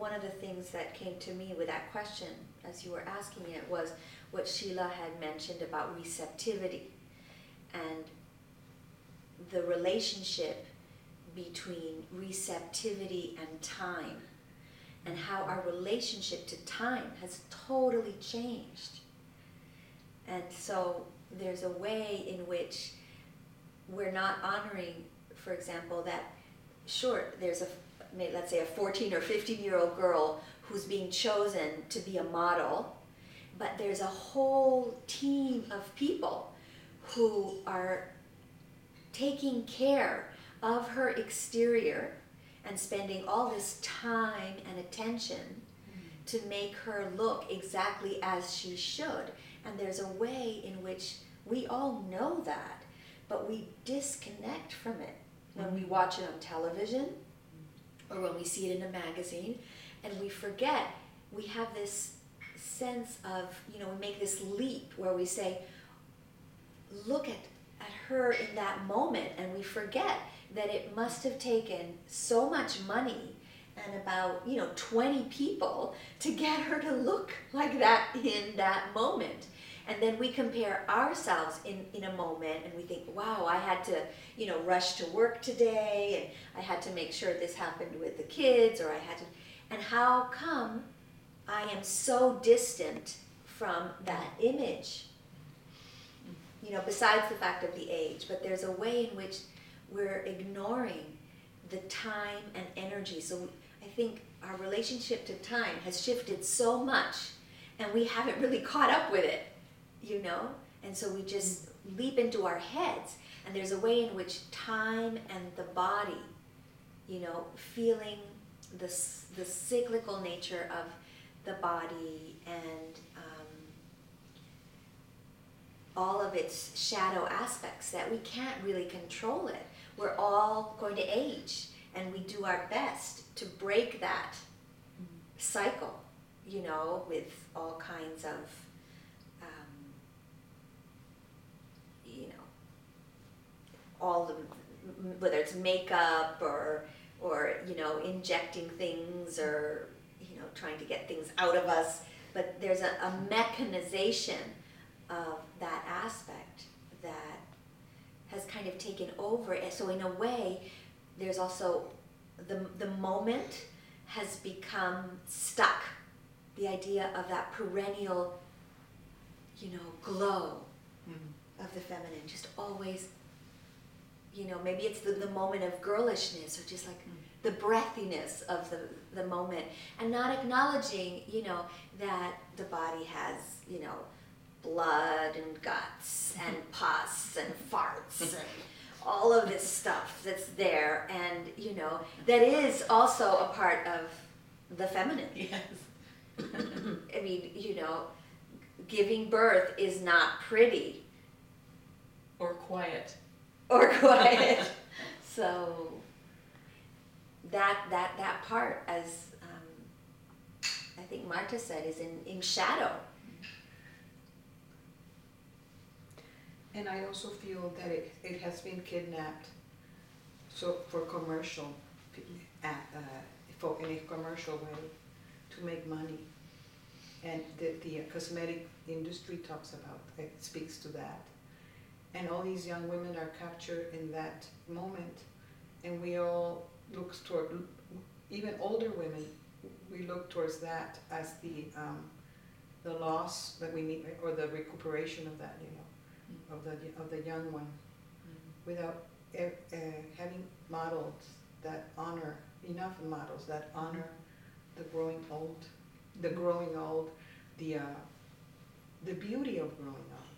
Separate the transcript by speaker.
Speaker 1: one of the things that came to me with that question as you were asking it was what Sheila had mentioned about receptivity and the relationship between receptivity and time, and how our relationship to time has totally changed. And so there's a way in which we're not honoring, for example, that sure, there's let's say a 14 or 15-year-old girl who's being chosen to be a model, but there's a whole team of people who are taking care of her exterior and spending all this time and attention to make her look exactly as she should. And there's a way in which we all know that, but we disconnect from it when we watch it on television or when we see it in a magazine, and we forget. We have this sense of, we make this leap where we say, look at her in that moment, and we forget that it must have taken so much money and about 20 people to get her to look like that in that moment. And then we compare ourselves in a moment, and we think, wow, I had to rush to work today, and I had to make sure this happened with the kids, or I had to, and how come I am so distant from that image? Besides the fact of the age, but there's a way in which we're ignoring the time and energy. So I think our relationship to time has shifted so much, and we haven't really caught up with it, And so we just leap into our heads, and there's a way in which time and the body, feeling the cyclical nature of the body and all of its shadow aspects, that we can't really control it. We're all going to age, and we do our best to break that cycle, with all kinds of, all the, whether it's makeup or injecting things or, trying to get things out of us. But there's a mechanization of that aspect that has kind of taken over. And so in a way, there's also the moment has become stuck. The idea of that perennial, glow of the feminine, just always, maybe it's the moment of girlishness, or just like the breathiness of the moment, and not acknowledging, that the body has, blood and guts and pus and farts and all of this stuff that's there, and that is also a part of the feminine.
Speaker 2: Yes.
Speaker 1: I mean, giving birth is not pretty
Speaker 2: or quiet.
Speaker 1: So that part, as I think Marta said, is in shadow.
Speaker 3: And I also feel that it has been kidnapped, so for commercial, in a commercial way, to make money. And the cosmetic industry speaks to that. And all these young women are captured in that moment, and we all look toward, even older women, we look towards that as the loss that we need, or the recuperation of that, of the young one, without having models that honor, enough models that honor the growing old, the beauty of growing old.